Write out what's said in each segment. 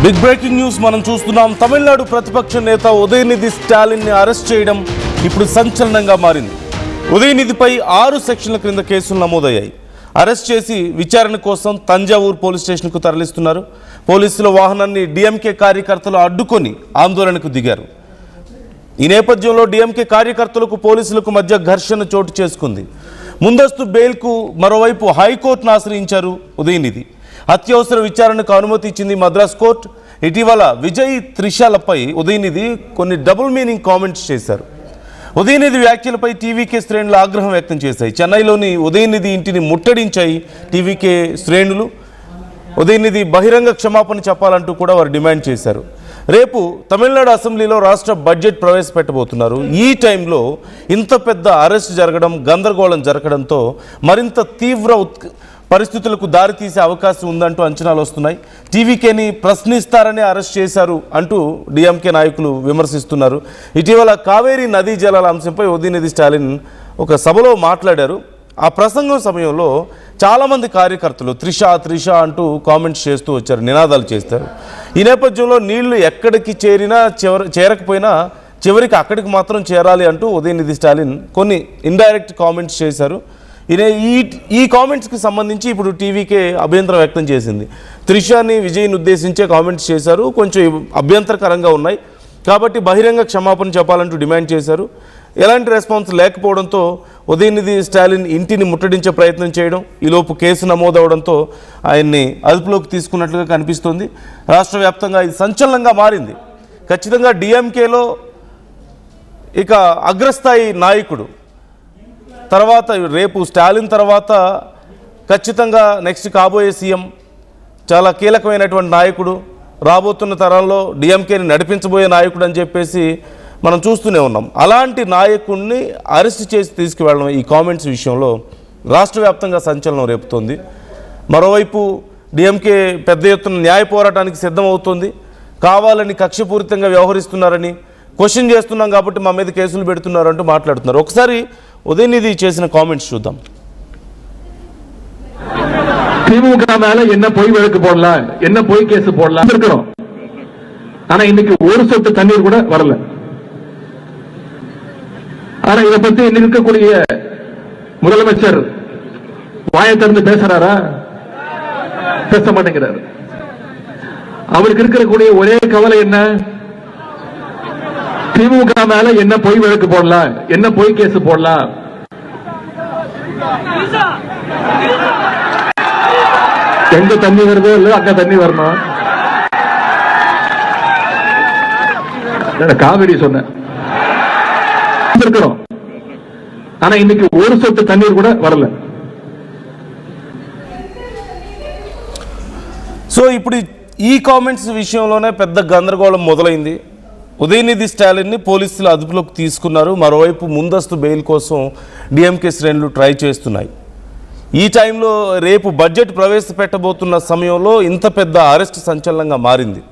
Big breaking news మనం చూస్తున్నాం. తమిళనాడు ప్రతిపక్ష నేత ఉదయనిధి స్టాలిన్ని అరెస్ట్ చేయడం ఇప్పుడు సంచలనంగా మారింది. ఉదయనిధిపై 6 సెక్షన్ల క్రింద కేసులు నమోదయ్యాయి. అరెస్ట్ చేసి విచారణ కోసం తంజావూరు పోలీస్ స్టేషన్కు తరలిస్తున్నారు. పోలీసుల వాహనాన్ని డిఎంకే కార్యకర్తలు అడ్డుకొని ఆందోళనకు దిగారు. ఈ నేపథ్యంలో డిఎంకే కార్యకర్తలకు పోలీసులకు మధ్య ఘర్షణ చోటు చేసుకుంది. ముందస్తు బెయిల్కు మరోవైపు హైకోర్టును ఆశ్రయించారు ఉదయనిధి. అత్యవసర విచారణకు అనుమతి ఇచ్చింది మద్రాస్ కోర్టు. ఇటీవల విజయ్ త్రిషాలపై ఉదయనిధి కొన్ని డబుల్ మీనింగ్ కామెంట్స్ చేశారు. ఉదయనిధి వ్యాఖ్యలపై టీవీకే శ్రేణులు ఆగ్రహం వ్యక్తం చేశాయి. చెన్నైలోని ఉదయనిధి ఇంటిని ముట్టడించాయి టీవీకే శ్రేణులు. ఉదయనిధి బహిరంగ క్షమాపణ చెప్పాలంటూ కూడా వారు డిమాండ్ చేశారు. రేపు తమిళనాడు అసెంబ్లీలో రాష్ట్ర బడ్జెట్ ప్రవేశపెట్టబోతున్నారు. ఈ టైంలో ఇంత పెద్ద అరెస్ట్ జరగడం, గందరగోళం జరగడంతో మరింత తీవ్ర పరిస్థితులకు దారితీసే అవకాశం ఉందంటూ అంచనాలు వస్తున్నాయి. టీవీకేని ప్రశ్నిస్తారని అరెస్ట్ చేశారు అంటూ డిఎంకే నాయకులు విమర్శిస్తున్నారు. ఇటీవల కావేరీ నదీ జలాల అంశంపై ఉదయనిధి స్టాలిన్ ఒక సభలో మాట్లాడారు. ఆ ప్రసంగం సమయంలో చాలామంది కార్యకర్తలు త్రిష అంటూ కామెంట్స్ చేస్తూ వచ్చారు, నినాదాలు చేస్తారు. ఈ నేపథ్యంలో నీళ్లు ఎక్కడికి చేరకపోయినా చివరికి అక్కడికి మాత్రం చేరాలి అంటూ ఉదయనిధి స్టాలిన్ కొన్ని ఇండైరెక్ట్ కామెంట్స్ చేశారు. ఈ కామెంట్స్కి సంబంధించి ఇప్పుడు టీవీకే అభ్యంతరం వ్యక్తం చేసింది. త్రిషాని విజయ్ని ఉద్దేశించే కామెంట్స్ చేశారు, కొంచెం అభ్యంతరకరంగా ఉన్నాయి కాబట్టి బహిరంగ క్షమాపణ చెప్పాలంటూ డిమాండ్ చేశారు. ఎలాంటి రెస్పాన్స్ లేకపోవడంతో ఉదయనిధి స్టాలిన్ ఇంటిని ముట్టడించే ప్రయత్నం చేయడం, ఈలోపు కేసు నమోదవడంతో ఆయన్ని అదుపులోకి తీసుకున్నట్లుగా కనిపిస్తోంది. రాష్ట్ర వ్యాప్తంగా ఇది సంచలనంగా మారింది. ఖచ్చితంగా డిఎంకేలో ఇక అగ్రస్థాయి నాయకుడు తర్వాత రేపు స్టాలిన్ తర్వాత ఖచ్చితంగా నెక్స్ట్ కాబోయే సీఎం, చాలా కీలకమైనటువంటి నాయకుడు, రాబోతున్న తరంలో డిఎంకేని నడిపించబోయే నాయకుడు అని చెప్పేసి మనం చూస్తూనే ఉన్నాం. అలాంటి నాయకుడిని అరెస్ట్ చేసి తీసుకువెళ్ళడం ఈ కామెంట్స్ విషయంలో రాష్ట్ర వ్యాప్తంగా సంచలనం రేపుతోంది. మరోవైపు డిఎంకే పెద్ద ఎత్తున న్యాయ పోరాటానికి సిద్ధమవుతోంది. కావాలని కక్షపూరితంగా వ్యవహరిస్తున్నారని, క్వశ్చన్ చేస్తున్నాం కాబట్టి మా మీద కేసులు పెడుతున్నారంటూ మాట్లాడుతున్నారు. ఒకసారి உதயநிதி చేసిన காமெண்ட்ஸ் చూద్దాం. திமுக மேல என்ன பொய் வழக்கு போடலாம், என்ன பொய் கேஸ் போடலாம் இருக்கணும். ஆனா இன்னைக்கு ஒரு சொட்டு தண்ணீர் கூட வரல. ஆனா இத பத்தி இன்னைக்கு இருக்கக்கூடிய முதலமைச்சர் வாயை திறந்து பேசுறாரா? பேச மாட்டேங்கிறார். அவருக்கு இருக்கக்கூடிய ஒரே கவலை என்ன? திமுக மேல என்ன பொய் வழக்கு போடலாம், என்ன பொய் கேஸ் போடலாம். எங்க தண்ணி வருதோ இல்ல அங்க தண்ணி வரணும். காவிரி சொன்னேன் இருக்கணும். ஆனா இன்னைக்கு ஒரு சொட்டு தண்ணீர் கூட வரல. సో ఇప్పుడు ఈ కామెంట్స్ విషయంలోనే పెద్ద గందరగోళం మొదలైంది. ఉదయనిధి స్టాలిన్ని పోలీసులు అదుపులోకి తీసుకున్నారు. మరోవైపు ముందస్తు బెయిల్ కోసం డిఎంకే శ్రేణులు ట్రై చేస్తున్నాయి. ఈ టైంలో రేపు బడ్జెట్ ప్రవేశపెట్టబోతున్న సమయంలో ఇంత పెద్ద అరెస్ట్ సంచలనంగా మారింది.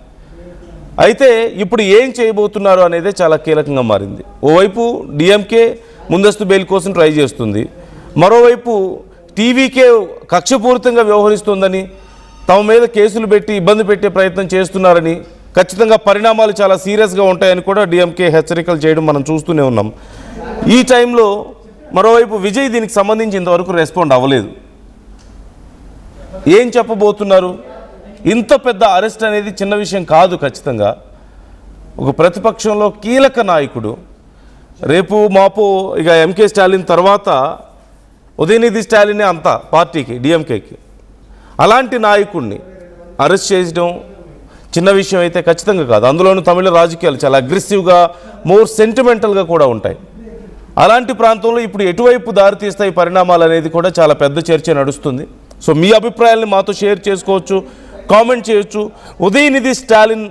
అయితే ఇప్పుడు ఏం చేయబోతున్నారు అనేదే చాలా కీలకంగా మారింది. ఓవైపు డిఎంకే ముందస్తు బెయిల్ కోసం ట్రై చేస్తుంది, మరోవైపు టీవీకే కక్షపూరితంగా వ్యవహరిస్తోందని, తమ మీద కేసులు పెట్టి ఇబ్బంది పెట్టే ప్రయత్నం చేస్తున్నారని, ఖచ్చితంగా పరిణామాలు చాలా సీరియస్గా ఉంటాయని కూడా డిఎంకే హెచ్చరికలు చేయడం మనం చూస్తూనే ఉన్నాం. ఈ టైంలో మరోవైపు విజయ్ దీనికి సంబంధించి ఇంతవరకు రెస్పాండ్ అవ్వలేదు. ఏం చెప్పబోతున్నారు? ఇంత పెద్ద అరెస్ట్ అనేది చిన్న విషయం కాదు. ఖచ్చితంగా ఒక ప్రతిపక్షంలో కీలక నాయకుడు, రేపు మాపు ఇక ఎంకే స్టాలిన్ తర్వాత ఉదయనిధి స్టాలినే అంతా పార్టీకి, డిఎంకేకి. అలాంటి నాయకుడిని అరెస్ట్ చేయడం చిన్న విషయం అయితే ఖచ్చితంగా కాదు. అందులోనూ తమిళ రాజకీయాలు చాలా అగ్రెసివ్గా, మోర్ సెంటిమెంటల్గా కూడా ఉంటాయి. అలాంటి ప్రాంతంలో ఇప్పుడు ఎటువైపు దారితీస్తాయి పరిణామాలు అనేది కూడా చాలా పెద్ద చర్చ నడుస్తుంది. సో మీ అభిప్రాయాలను మాతో షేర్ చేసుకోవచ్చు, కామెంట్ చేయొచ్చు. ఉదయనిధి స్టాలిన్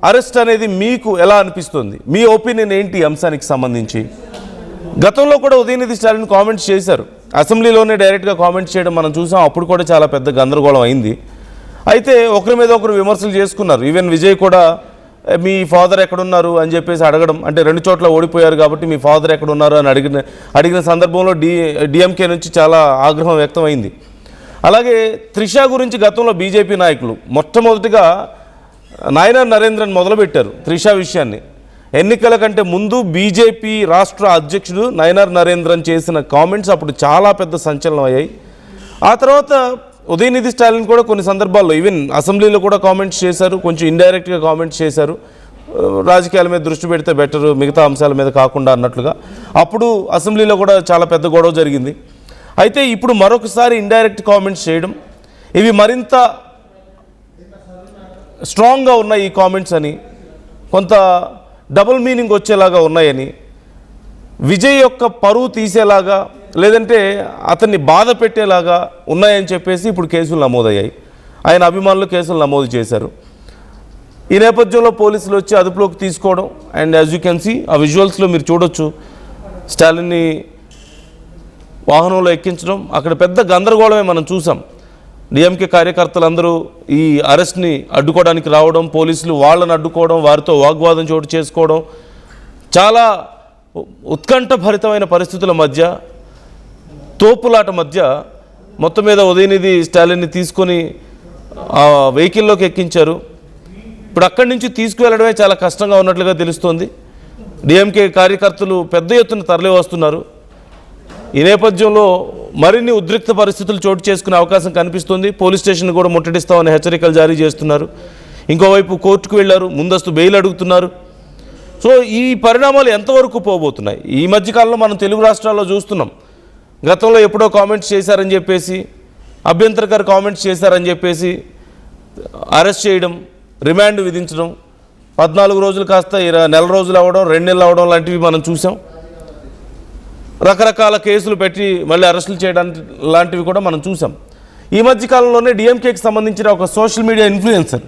అరెస్ట్ అనేది మీకు ఎలా అనిపిస్తుంది? మీ ఒపీనియన్ ఏంటి ఈ అంశానికి సంబంధించి? గతంలో కూడా ఉదయనిధి స్టాలిన్ కామెంట్స్ చేశారు, అసెంబ్లీలోనే డైరెక్ట్గా కామెంట్స్ చేయడం మనం చూసాం. అప్పుడు కూడా చాలా పెద్ద గందరగోళం అయింది. అయితే ఒకరి మీద ఒకరు విమర్శలు చేసుకున్నారు. ఈవెన్ విజయ్ కూడా మీ ఫాదర్ ఎక్కడున్నారు అని చెప్పేసి అడగడం, అంటే 2 చోట్ల ఓడిపోయారు కాబట్టి మీ ఫాదర్ ఎక్కడున్నారు అని అడిగిన సందర్భంలో డిఎంకే నుంచి చాలా ఆగ్రహం వ్యక్తమైంది. అలాగే త్రిష గురించి గతంలో బీజేపీ నాయకులు మొట్టమొదటిగా నాయనా నరేంద్రన్ మొదలుపెట్టారు త్రిష విషయాన్ని. ఎన్నికల కంటే ముందు బీజేపీ రాష్ట్ర అధ్యక్షుడు నయనార్ నరేంద్రన్ చేసిన కామెంట్స్ అప్పుడు చాలా పెద్ద సంచలనం అయ్యాయి. ఆ తర్వాత ఉదయనిధి స్టాలిన్ కూడా కొన్ని సందర్భాల్లో ఈవెన్ అసెంబ్లీలో కూడా కామెంట్స్ చేశారు, కొంచెం ఇండైరెక్ట్గా కామెంట్స్ చేశారు, రాజకీయాల మీద దృష్టి పెడితే బెటర్ మిగతా అంశాల మీద కాకుండా అన్నట్లుగా. అప్పుడు అసెంబ్లీలో కూడా చాలా పెద్ద గొడవ జరిగింది. అయితే ఇప్పుడు మరొకసారి ఇండైరెక్ట్ కామెంట్స్ చేయడం, ఇవి మరింత స్ట్రాంగ్గా ఉన్నాయి ఈ కామెంట్స్ అని, కొంత డబుల్ మీనింగ్ వచ్చేలాగా ఉన్నాయని, విజయ్ యొక్క పరువు తీసేలాగా లేదంటే అతన్ని బాధ పెట్టేలాగా ఉన్నాయని చెప్పేసి ఇప్పుడు కేసులు నమోదయ్యాయి. ఆయన అభిమానులు కేసులు నమోదు చేశారు. ఈ నేపథ్యంలో పోలీసులు వచ్చి అదుపులోకి తీసుకోవడం, and as you can see ఆ విజువల్స్లో మీరు చూడొచ్చు స్టాలిన్ని వాహనంలో ఎక్కించడం, అక్కడ పెద్ద గందరగోళమే మనం చూసాం. డిఎంకే కార్యకర్తలందరూ ఈ అరెస్ట్ని అడ్డుకోవడానికి రావడం, పోలీసులు వాళ్ళని అడ్డుకోవడం, వారితో వాగ్వాదం చోటు చేసుకోవడం, చాలా ఉత్కంఠభరితమైన పరిస్థితుల మధ్య, తోపులాట మధ్య మొత్తం మీద ఉదయనిధి స్టాలిన్ని తీసుకొని ఆ వెహికల్లోకి ఎక్కించారు. ఇప్పుడు అక్కడి నుంచి తీసుకువెళ్ళడమే చాలా కష్టంగా ఉన్నట్లుగా తెలుస్తోంది. డిఎంకే కార్యకర్తలు పెద్ద ఎత్తున తరలి వస్తున్నారు. ఈ నేపథ్యంలో మరిన్ని ఉద్రిక్త పరిస్థితులు చోటు చేసుకునే అవకాశం కనిపిస్తుంది. పోలీస్ స్టేషన్ కూడా ముట్టడిస్తామని హెచ్చరికలు జారీ చేస్తున్నారు. ఇంకోవైపు కోర్టుకు వెళ్ళారు, ముందస్తు బెయిల్ అడుగుతున్నారు. సో ఈ పరిణామాలు ఎంతవరకు పోబోతున్నాయి? ఈ మధ్యకాలంలో మనం తెలుగు రాష్ట్రాల్లో చూస్తున్నాం. గతంలో ఎప్పుడో కామెంట్స్ చేశారని చెప్పేసి, అభ్యంతరకర కామెంట్స్ చేశారని చెప్పేసి అరెస్ట్ చేయడం, రిమాండ్ విధించడం, 14 రోజులు కాస్త నెల రోజులు అవ్వడం, 2 నెలలు అవ్వడం లాంటివి మనం చూసాం. రకరకాల కేసులు పెట్టి మళ్ళీ అరెస్టులు చేయడానికి లాంటివి కూడా మనం చూసాం. ఈ మధ్యకాలంలోనే డిఎంకేకి సంబంధించిన ఒక సోషల్ మీడియా ఇన్ఫ్లుయెన్సర్,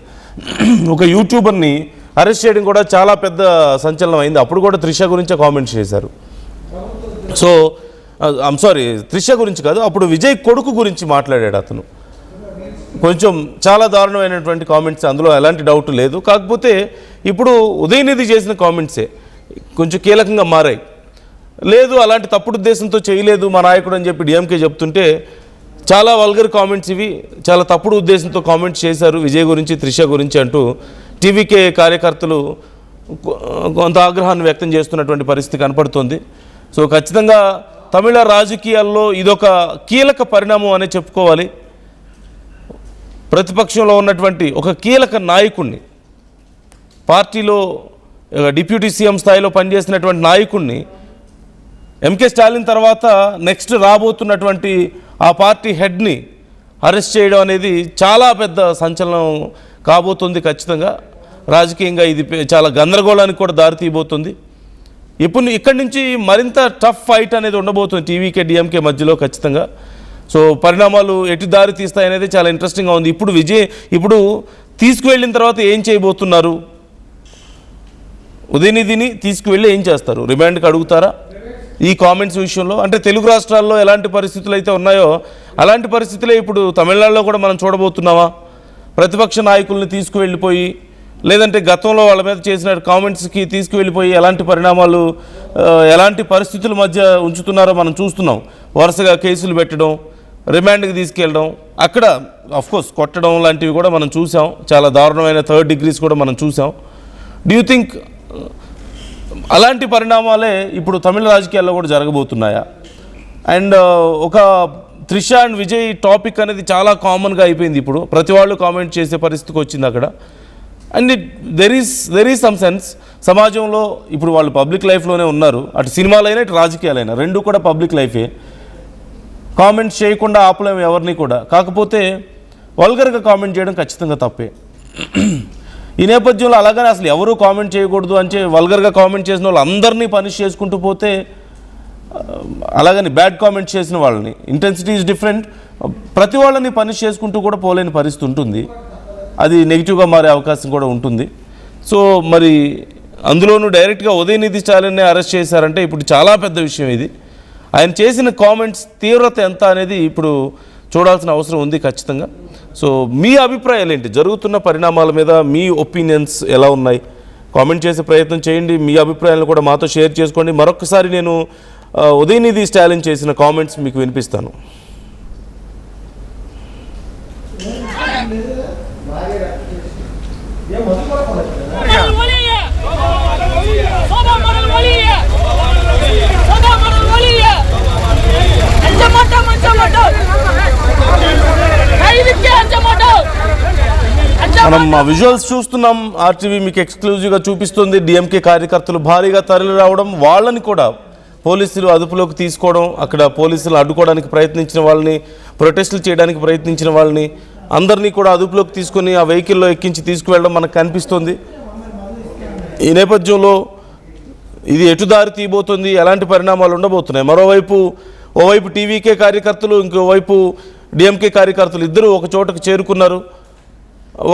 ఒక యూట్యూబర్ని అరెస్ట్ చేయడం కూడా చాలా పెద్ద సంచలనం అయింది. అప్పుడు కూడా త్రిష గురించే కామెంట్స్ చేశారు. సో ఐమ్ సారీ, త్రిష గురించి కాదు, అప్పుడు విజయ్ కొడుకు గురించి మాట్లాడాడు అతను. కొంచెం చాలా దారుణమైనటువంటి కామెంట్స్, అందులో ఎలాంటి డౌట్ లేదు. కాకపోతే ఇప్పుడు ఉదయనిధి చేసిన కామెంట్సే కొంచెం కీలకంగా మారాయి. లేదు అలాంటి తప్పుడు ఉద్దేశంతో చేయలేదు మా నాయకుడు అని చెప్పి డిఎంకే చెప్తుంటే, చాలా వల్గర్ కామెంట్స్ ఇవి, చాలా తప్పుడు ఉద్దేశంతో కామెంట్స్ చేశారు విజయ్ గురించి, త్రిష గురించి అంటూ టీవీకే కార్యకర్తలు కొంత ఆగ్రహాన్ని వ్యక్తం చేస్తున్నటువంటి పరిస్థితి కనపడుతుంది. సో ఖచ్చితంగా తమిళ రాజకీయాల్లో ఇదొక కీలక పరిణామం అనే చెప్పుకోవాలి. ప్రతిపక్షంలో ఉన్నటువంటి ఒక కీలక నాయకుడిని, పార్టీలో డిప్యూటీ సీఎం స్థాయిలో పనిచేసినటువంటి నాయకుడిని ఎంకే స్టాలిన్ తర్వాత నెక్స్ట్ రాబోతున్నటువంటి ఆ పార్టీ హెడ్ని అరెస్ట్ చేయడం అనేది చాలా పెద్ద సంచలనం కాబోతుంది. ఖచ్చితంగా రాజకీయంగా ఇది చాలా గందరగోళానికి కూడా దారి తీయబోతుంది. ఇప్పుడు ఇక్కడి నుంచి మరింత టఫ్ ఫైట్ అనేది ఉండబోతుంది టీవీకే డిఎంకే మధ్యలో ఖచ్చితంగా. సో పరిణామాలు ఎటు దారి తీస్తాయనేది చాలా ఇంట్రెస్టింగ్గా ఉంది. ఇప్పుడు తీసుకువెళ్ళిన తర్వాత ఏం చేయబోతున్నారు? ఉదయనిధిని తీసుకువెళ్ళి ఏం చేస్తారు? రిమాండ్కి అడుగుతారా? ఈ కామెంట్స్ విషయంలో అంటే తెలుగు రాష్ట్రాల్లో ఎలాంటి పరిస్థితులు అయితే ఉన్నాయో అలాంటి పరిస్థితులే ఇప్పుడు తమిళనాడులో కూడా మనం చూడబోతున్నామా? ప్రతిపక్ష నాయకుల్ని తీసుకువెళ్ళిపోయి, లేదంటే గతంలో వాళ్ళ మీద చేసిన కామెంట్స్కి తీసుకువెళ్ళిపోయి ఎలాంటి పరిణామాలు, ఎలాంటి పరిస్థితుల మధ్య ఉంచుతున్నారో మనం చూస్తున్నాం. వరుసగా కేసులు పెట్టడం, రిమాండ్కి తీసుకెళ్ళడం, అక్కడ అఫ్కోర్స్ కొట్టడం లాంటివి కూడా మనం చూసాం. చాలా దారుణమైన 3rd degrees కూడా మనం చూసాం. డూ యూ థింక్ అలాంటి పరిణామాలే ఇప్పుడు తమిళ రాజకీయాల్లో కూడా జరగబోతున్నాయా? అండ్ ఒక త్రిష అండ్ విజయ్ టాపిక్ అనేది చాలా కామన్గా అయిపోయింది. ఇప్పుడు ప్రతి వాళ్ళు కామెంట్ చేసే పరిస్థితికి వచ్చింది అక్కడ. And there is some sense సమాజంలో ఇప్పుడు వాళ్ళు పబ్లిక్ లైఫ్లోనే ఉన్నారు. అటు సినిమాలైనా ఇటు రాజకీయాలైనా రెండు కూడా పబ్లిక్ లైఫే. కామెంట్స్ చేయకుండా ఆపలేము ఎవరిని కూడా. కాకపోతే వల్గర్గా కామెంట్ చేయడం ఖచ్చితంగా తప్పే. ఈ నేపథ్యంలో అలాగనే అసలు ఎవరూ కామెంట్ చేయకూడదు అంటే వల్గర్గా కామెంట్ చేసిన వాళ్ళు అందరినీ పనిష్ చేసుకుంటూ పోతే, అలాగని బ్యాడ్ కామెంట్స్ చేసిన వాళ్ళని, ఇంటెన్సిటీ ఈజ్ డిఫరెంట్, ప్రతి వాళ్ళని పనిష్ చేసుకుంటూ కూడా పోలేని పరిస్థితి ఉంటుంది. అది నెగిటివ్గా మారే అవకాశం కూడా ఉంటుంది. సో మరి అందులోనూ డైరెక్ట్గా ఉదయనిధి స్టాలిన్ని అరెస్ట్ చేశారంటే ఇప్పుడు చాలా పెద్ద విషయం ఇది. ఆయన చేసిన కామెంట్స్ తీవ్రత ఎంత అనేది ఇప్పుడు చూడాల్సిన అవసరం ఉంది ఖచ్చితంగా. సో మీ అభిప్రాయాలు ఏంటి? జరుగుతున్న పరిణామాల మీద మీ ఒపీనియన్స్ ఎలా ఉన్నాయి? కామెంట్ చేసే ప్రయత్నం చేయండి. మీ అభిప్రాయాలను కూడా మాతో షేర్ చేసుకోండి. మరొకసారి నేను ఉదయనిధి స్టాలిన్ చేసిన కామెంట్స్ మీకు వినిపిస్తాను. మనం విజువల్స్ చూస్తున్నాం. ఆర్టీవీ మీకు ఎక్స్క్లూజివ్గా చూపిస్తుంది. డిఎంకే కార్యకర్తలు భారీగా తరలి రావడం, వాళ్ళని కూడా పోలీసులు అదుపులోకి తీసుకోవడం, అక్కడ పోలీసులు అడ్డుకోవడానికి ప్రయత్నించిన వాళ్ళని, ప్రొటెస్టులు చేయడానికి ప్రయత్నించిన వాళ్ళని అందరినీ కూడా అదుపులోకి తీసుకొని ఆ వెహికల్లో ఎక్కించి తీసుకువెళ్ళడం మనకు కనిపిస్తుంది. ఈ నేపథ్యంలో ఇది ఎటు దారి తీయబోతుంది, ఎలాంటి పరిణామాలు ఉండబోతున్నాయి? మరోవైపు ఓవైపు టీవీకే కార్యకర్తలు, ఇంకోవైపు డిఎంకే కార్యకర్తలు ఇద్దరు ఒక చోటకు చేరుకున్నారు.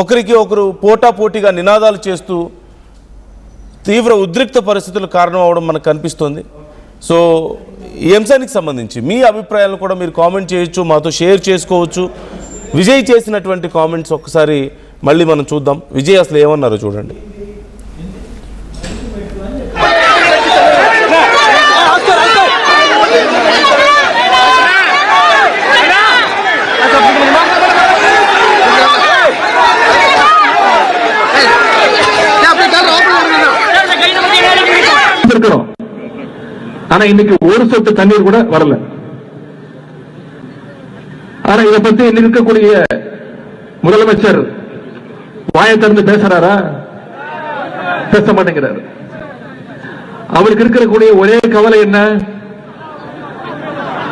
ఒకరికి ఒకరు పోటాపోటీగా నినాదాలు చేస్తూ తీవ్ర ఉద్రిక్త పరిస్థితులు కారణం అవడం మనకు కనిపిస్తుంది. సో ఈ అంశానికి సంబంధించి మీ అభిప్రాయాలను కూడా మీరు కామెంట్ చేయొచ్చు, మాతో షేర్ చేసుకోవచ్చు. విజయ్ చేసినటువంటి కామెంట్స్ ఒక్కసారి మళ్ళీ మనం చూద్దాం. విజయ్ అసలు ఏమన్నారో చూడండి. இருக்கிறோம். ஆனா இன்னைக்கு ஒரு சொட்டு தண்ணீர் கூட வரல. ஆனா இதை பத்தி இருக்கக்கூடிய முதலமைச்சர் வாயை திறந்து பேசுறாரா? பேச மாட்டேங்கிறாரு. அவருக்கு இருக்கக்கூடிய ஒரே கவலை என்ன?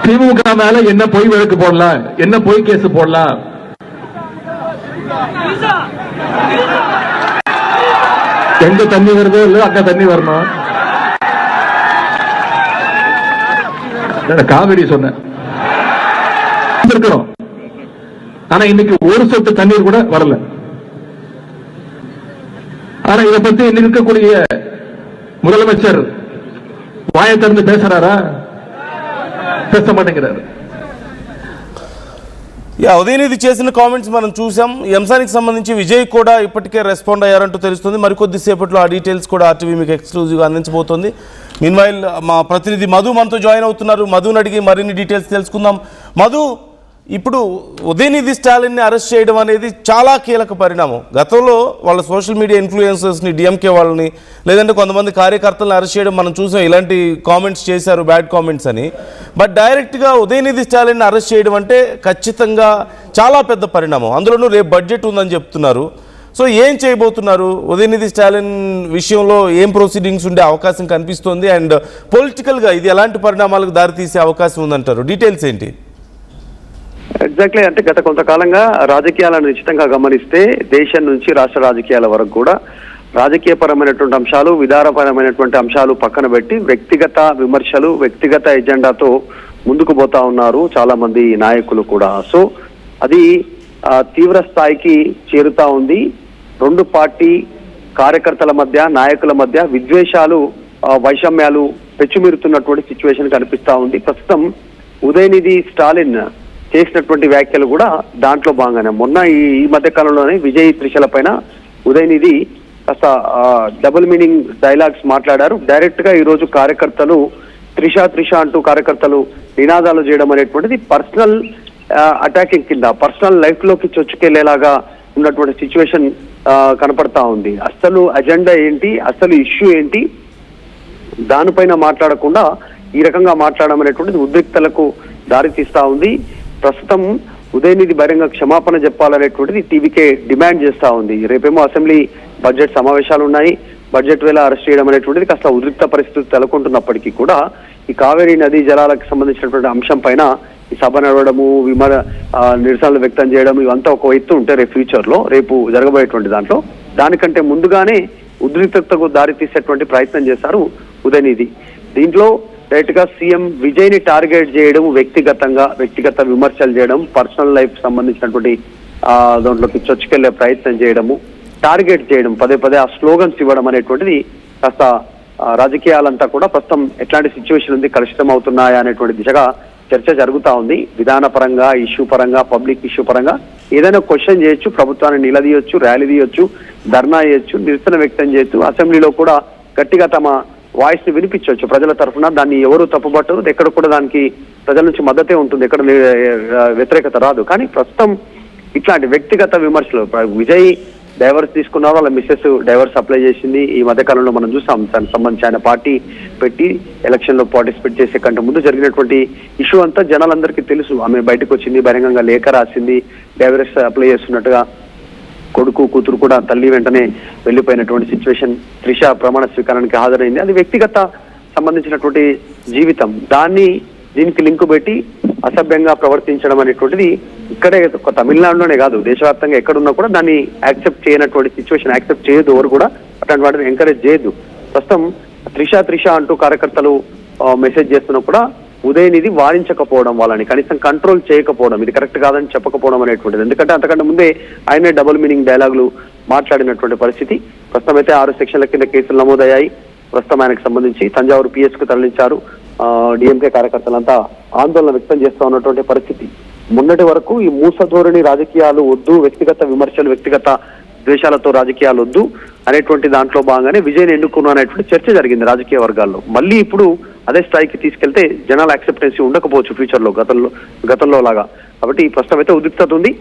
திமுக மேல என்ன பொய் வழக்கு போடலாம், என்ன பொய் கேஸ் போடலாம். எங்க தண்ணி வருதோ இல்ல அங்க தண்ணி வரணும். காவிரி சொன்னேன் இருக்கிறோம். ஆனா இன்னைக்கு ஒரு சொட்டு தண்ணீர் கூட வரல. ஆனா இதை பத்தி இருக்கக்கூடிய முதலமைச்சர் வாயை திறந்து பேசுறாரா? பேச மாட்டேங்கிறாரு. ఉదయనిధి చేసిన కామెంట్స్ మనం చూసాం. ఈ అంశానికి సంబంధించి విజయ్ కూడా ఇప్పటికే రెస్పాండ్ అయ్యారంటూ తెలుస్తుంది. మరికొద్దిసేపట్లో ఆ డీటెయిల్స్ కూడా ఆర్టీవీ మీకు ఎక్స్క్లూజివ్గా అందించబోతోంది. మీన్వైల్ మా ప్రతినిధి మధు మనతో జాయిన్ అవుతున్నారు. మధుని అడిగి మరిన్ని డీటెయిల్స్ తెలుసుకుందాం. మధు, ఇప్పుడు ఉదయనిధి స్టాలిన్ని అరెస్ట్ చేయడం అనేది చాలా కీలక పరిణామం. గతంలో వాళ్ళ సోషల్ మీడియా ఇన్ఫ్లుయెన్సర్స్ని, డిఎంకే వాళ్ళని, లేదంటే కొంతమంది కార్యకర్తలను అరెస్ట్ చేయడం మనం చూసాం. ఇలాంటి కామెంట్స్ చేశారు, బ్యాడ్ కామెంట్స్ అని. బట్ డైరెక్ట్గా ఉదయనిధి స్టాలిన్ని అరెస్ట్ చేయడం అంటే ఖచ్చితంగా చాలా పెద్ద పరిణామం. అందులోనూ రేపు బడ్జెట్ ఉందని చెప్తున్నారు. సో ఏం చేయబోతున్నారు? ఉదయనిధి స్టాలిన్ విషయంలో ఏం ప్రొసీడింగ్స్ ఉండే అవకాశం కనిపిస్తోంది? అండ్ పొలిటికల్గా ఇది ఎలాంటి పరిణామాలకు దారితీసే అవకాశం ఉందంటారు? డీటెయిల్స్ ఏంటి? ఎగ్జాక్ట్లీ, అంటే గత కొంతకాలంగా రాజకీయాలను నిశ్చితంగా గమనిస్తే దేశం నుంచి రాష్ట్ర రాజకీయాల వరకు కూడా రాజకీయపరమైనటువంటి అంశాలు, విధానపరమైనటువంటి అంశాలు పక్కన పెట్టి వ్యక్తిగత విమర్శలు, వ్యక్తిగత ఎజెండాతో ముందుకు పోతా ఉన్నారు చాలా మంది నాయకులు కూడా. సో అది తీవ్ర స్థాయికి చేరుతా ఉంది. రెండు పార్టీ కార్యకర్తల మధ్య, నాయకుల మధ్య విద్వేషాలు, వైషమ్యాలు పెచ్చుమీరుతున్నటువంటి సిచ్యువేషన్ కనిపిస్తా ఉంది. ప్రస్తుతం ఉదయనిధి స్టాలిన్ చేసినటువంటి వ్యాఖ్యలు కూడా దాంట్లో భాగంగానే. మొన్న ఈ మధ్య కాలంలోనే విజయ్ త్రిషల పైన ఉదయనిధి కాస్త డబుల్ మీనింగ్ డైలాగ్స్ మాట్లాడారు. డైరెక్ట్ గా ఈ రోజు కార్యకర్తలు త్రిష అంటూ కార్యకర్తలు నినాదాలు చేయడం అనేటువంటిది పర్సనల్ అటాకింగ్ కింద, పర్సనల్ లైఫ్ లోకి చొచ్చుకెళ్లేలాగా ఉన్నటువంటి సిచ్యువేషన్ కనపడతా ఉంది. అసలు అజెండా ఏంటి, అసలు ఇష్యూ ఏంటి, దానిపైన మాట్లాడకుండా ఈ రకంగా మాట్లాడడం అనేటువంటిది ఉద్రిక్తలకు దారి తీస్తా ఉంది. ప్రస్తుతం ఉదయనిధి బహిరంగ క్షమాపణ చెప్పాలనేటువంటిది టీవీకే డిమాండ్ చేస్తా ఉంది. రేపేమో అసెంబ్లీ బడ్జెట్ సమావేశాలు ఉన్నాయి. బడ్జెట్ వేళ అరెస్ట్ చేయడం అనేటువంటిది కాస్త ఉద్రిక్త పరిస్థితి నెలకొంటున్నప్పటికీ కూడా ఈ కావేరీ నదీ జలాలకు సంబంధించినటువంటి అంశం పైన ఈ సభ నడవడము, నిరసనలు వ్యక్తం చేయడం, ఇవంతా ఒక ఎత్తు ఉంటే రేపు ఫ్యూచర్ లో రేపు జరగబోయేటువంటి దాంట్లో దానికంటే ముందుగానే ఉద్రిక్తతకు దారి తీసేటువంటి ప్రయత్నం చేశారు ఉదయనిధి. దీంట్లో డైరెక్ట్ గా సీఎం విజయ్ ని టార్గెట్ చేయడం, వ్యక్తిగత విమర్శలు చేయడం, పర్సనల్ లైఫ్ సంబంధించినటువంటి దాంట్లోకి చొచ్చుకెళ్లే ప్రయత్నం చేయడము, టార్గెట్ చేయడం, పదే ఆ స్లోగన్స్ ఇవ్వడం అనేటువంటిది కాస్త రాజకీయాలంతా కూడా ప్రస్తుతం ఎట్లాంటి సిచ్యువేషన్ ఉంది, కలుషితం అవుతున్నాయా అనేటువంటి దిశగా చర్చ జరుగుతా ఉంది. విధాన పరంగా, ఇష్యూ పరంగా, పబ్లిక్ ఇష్యూ పరంగా ఏదైనా క్వశ్చన్ చేయొచ్చు, ప్రభుత్వాన్ని నిలదీయొచ్చు, ర్యాలీ తీయొచ్చు, ధర్నా చేయొచ్చు, నిరసన వ్యక్తం చేయొచ్చు, అసెంబ్లీలో కూడా గట్టిగా తమ వాయిస్ ని వినిపించవచ్చు ప్రజల తరఫున. దాన్ని ఎవరు తప్పుపట్టరు, ఎక్కడ కూడా దానికి ప్రజల నుంచి మద్దతే ఉంటుంది, ఎక్కడ వ్యతిరేకత రాదు. కానీ ప్రస్తుతం ఇట్లాంటి వ్యక్తిగత విమర్శలు, విజయ్ డైవర్స్ తీసుకున్నారు, వాళ్ళ మిస్సెస్ డైవర్స్ అప్లై చేసింది. ఈ మధ్య కాలంలో మనం చూసాం దానికి సంబంధించి ఆయన పార్టీ పెట్టి ఎలక్షన్ లో పార్టిసిపేట్ చేసే కంటే ముందు జరిగినటువంటి ఇష్యూ అంతా జనాలందరికీ తెలుసు. ఆమె బయటకు వచ్చింది, బహిరంగంగా లేఖ రాసింది, డైవర్స్ అప్లై చేస్తున్నట్టుగా. కొడుకు కూతురు కూడా తల్లి వెంటనే వెళ్లిపోయినటువంటి సిచ్యువేషన్. త్రిష ప్రమాణ స్వీకారానికి హాజరైంది. అది వ్యక్తిగత సంబంధించినటువంటి జీవితం. దీనికి లింకు పెట్టి అసభ్యంగా ప్రవర్తించడం అనేటువంటిది ఇక్కడే ఒక తమిళనాడులోనే కాదు, దేశవ్యాప్తంగా ఎక్కడున్నా కూడా దాన్ని యాక్సెప్ట్ చేయనటువంటి సిచ్యువేషన్. యాక్సెప్ట్ చేయదు, ఎవరు కూడా అట్లాంటి వాటిని ఎంకరేజ్ చేయొద్దు. ప్రస్తుతం త్రిష అంటూ కార్యకర్తలు మెసేజ్ చేస్తున్నా కూడా ఉదయనిధి వారించకపోవడం, వాళ్ళని కనీసం కంట్రోల్ చేయకపోవడం, ఇది కరెక్ట్ కాదని చెప్పకపోవడం అనేటువంటిది. ఎందుకంటే అంతకంటే ముందే ఆయనే డబుల్ మీనింగ్ డైలాగులు మాట్లాడినటువంటి పరిస్థితి. ప్రస్తుతం అయితే 6 సెక్షన్ల కింద కేసులు నమోదయ్యాయి. ప్రస్తుతం ఆయనకు సంబంధించి తంజావూరు పిఎస్ కు తరలించారు. డిఎంకే కార్యకర్తలంతా ఆందోళన వ్యక్తం చేస్తా ఉన్నటువంటి పరిస్థితి. మొన్నటి వరకు ఈ మూసధోరణి రాజకీయాలు వద్దు, వ్యక్తిగత విమర్శలు, వ్యక్తిగత ద్వేషాలతో రాజకీయాలు వద్దు అనేటువంటి దాంట్లో భాగంగానే విజయ్ ఎన్నుకున్నా అనేటువంటి చర్చ జరిగింది రాజకీయ వర్గాల్లో. మళ్ళీ ఇప్పుడు అదే స్థాయికి తీసుకెళ్తే జనాల యాక్సెప్టెన్సీ ఉండకపోవచ్చు ఫ్యూచర్ లో, గతంలో లాగా. కాబట్టి ప్రస్తుతం అయితే ఉద్రిక్తత ఉంది.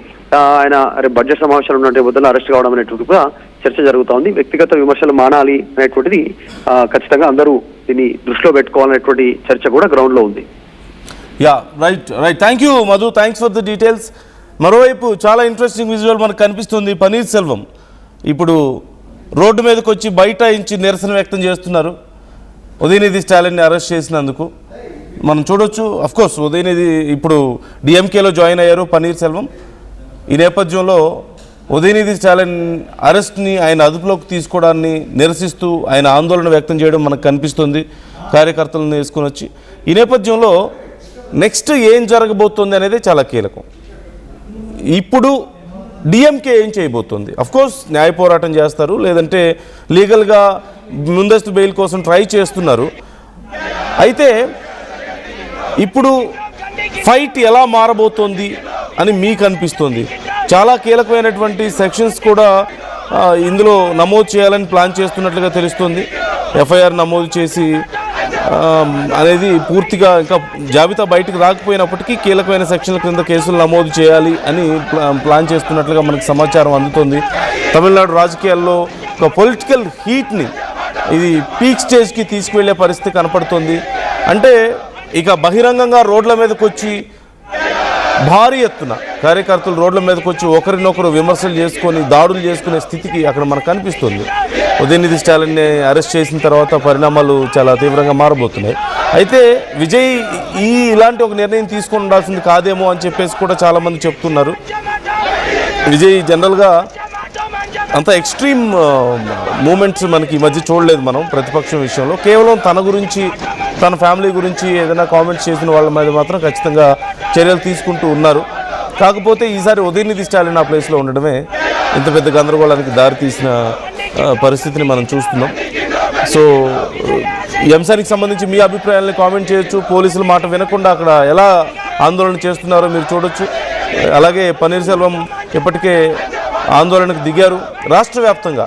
ఆయన బడ్జెట్ సమావేశాలు ఉన్నటువంటి బదులు అరెస్ట్ కావడం అనేటువంటి కూడా చర్చ జరుగుతా ఉంది. వ్యక్తిగత విమర్శలు మానాలి అనేటువంటిది ఖచ్చితంగా అందరూ దీన్ని దృష్టిలో పెట్టుకోవాలనేటువంటి చర్చ కూడా గ్రౌండ్ లో ఉంది. Right. Thank you Madhu, thanks for the details. మరోవైపు చాలా ఇంట్రెస్టింగ్ విజువల్ మనకు కనిపిస్తుంది. పన్నీర్ సెల్వం ఇప్పుడు రోడ్డు మీదకి వచ్చి బైఠాయించి నిరసన వ్యక్తం చేస్తున్నారు ఉదయనిధి స్టాలిన్ని అరెస్ట్ చేసినందుకు. మనం చూడొచ్చు. అఫ్కోర్స్ ఉదయనిధి ఇప్పుడు డిఎంకేలో జాయిన్ అయ్యారు పన్నీర్ సెల్వం. ఈ నేపథ్యంలో ఉదయనిధి స్టాలిన్ అరెస్ట్ని, ఆయన అదుపులోకి తీసుకోవడాన్ని నిరసిస్తూ ఆయన ఆందోళన వ్యక్తం చేయడం మనకు కనిపిస్తుంది కార్యకర్తలను వేసుకుని వచ్చి. ఈ నేపథ్యంలో నెక్స్ట్ ఏం జరగబోతుంది అనేది చాలా కీలకం. ఇప్పుడు డిఎంకే ఏం చేయబోతుంది? అఫ్కోర్స్ న్యాయ పోరాటం చేస్తారు, లేదంటే లీగల్గా ముందస్తు బెయిల్ కోసం ట్రై చేస్తున్నారు. అయితే ఇప్పుడు ఫైట్ ఎలా మారబోతోంది అని మీకు అనిపిస్తుంది? చాలా కీలకమైనటువంటి సెక్షన్స్ కూడా ఇందులో నమోదు చేయాలని ప్లాన్ చేస్తున్నట్లుగా తెలుస్తుంది. ఎఫ్ఐఆర్ నమోదు చేసి అనేది పూర్తిగా ఇంకా జాబితా బయటకు రాకపోయినప్పటికీ కీలకమైన సెక్షన్ల కింద కేసులు నమోదు చేయాలి అని ప్లాన్ చేస్తున్నట్లుగా మనకు సమాచారం అందుతుంది. తమిళనాడు రాజకీయాల్లో ఒక పొలిటికల్ హీట్ని ఇది పీక్ స్టేజ్కి తీసుకువెళ్ళే పరిస్థితి కనపడుతుంది. అంటే ఇక బహిరంగంగా రోడ్ల మీదకి వచ్చి భారీ ఎత్తున కార్యకర్తలు రోడ్ల మీదకి వచ్చి ఒకరినొకరు విమర్శలు చేసుకొని దాడులు చేసుకునే స్థితికి అక్కడ మనకు కనిపిస్తుంది. ఉదయనిధి స్టాలిన్ని అరెస్ట్ చేసిన తర్వాత పరిణామాలు చాలా తీవ్రంగా మారబోతున్నాయి. అయితే విజయ్ ఇలాంటి ఒక నిర్ణయం తీసుకొని ఉండాల్సింది కాదేమో అని చెప్పేసి కూడా చాలామంది చెప్తున్నారు. విజయ్ జనరల్గా అంత ఎక్స్ట్రీమ్ మూమెంట్స్ మనకి ఈ మధ్య చూడలేదు మనం ప్రతిపక్షం విషయంలో. కేవలం తన గురించి, తన ఫ్యామిలీ గురించి ఏదైనా కామెంట్స్ చేసిన వాళ్ళ మీద మాత్రం ఖచ్చితంగా చర్యలు తీసుకుంటూ ఉన్నారు. కాకపోతే ఈసారి ఉదయనిధి స్టాలిన్ ఆ ప్లేస్లో ఉండడమే ఇంత పెద్ద గందరగోళానికి దారితీసిన పరిస్థితిని మనం చూస్తున్నాం. సో ఈ అంశానికి సంబంధించి మీ అభిప్రాయాలను కామెంట్ చేయొచ్చు. పోలీసుల మాట వినకుండా అక్కడ ఎలా ఆందోళన చేస్తున్నారో మీరు చూడొచ్చు. అలాగే పన్నీర్ సెల్వం ఇప్పటికే ఆందోళనకు దిగారు. రాష్ట్ర వ్యాప్తంగా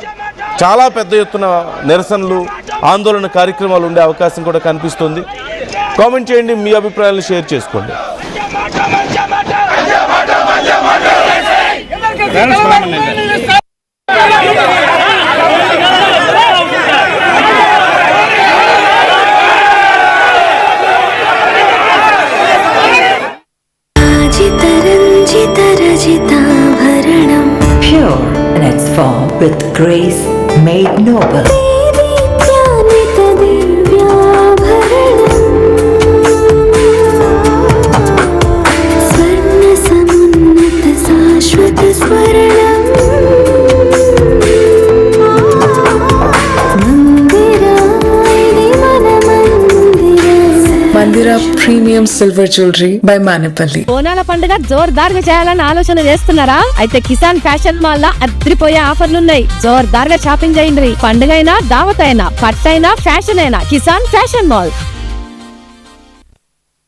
చాలా పెద్ద ఎత్తున నిరసనలు, ఆందోళన కార్యక్రమాలు ఉండే అవకాశం కూడా కనిపిస్తుంది. కామెంట్ చేయండి, మీ అభిప్రాయాలను షేర్ చేసుకోండి. Pure in its form with grace made noble. Mandira Premium Silver Jewelry by Manipali. బోనాల పండుగ జోర్దార్గా చేయాలని ఆలోచన చేస్తున్నారా? అయితే కిసాన్ ఫ్యాషన్ మాల్ లో అద్రిపోయే ఆఫర్లున్నాయి. జోర్దార్గా షాపింగ్ చేయండి. పండుగ అయినా, దావత్ అయినా, పట్టు అయినా, ఫ్యాషన్ అయినా కిసాన్ ఫ్యాషన్ మాల్.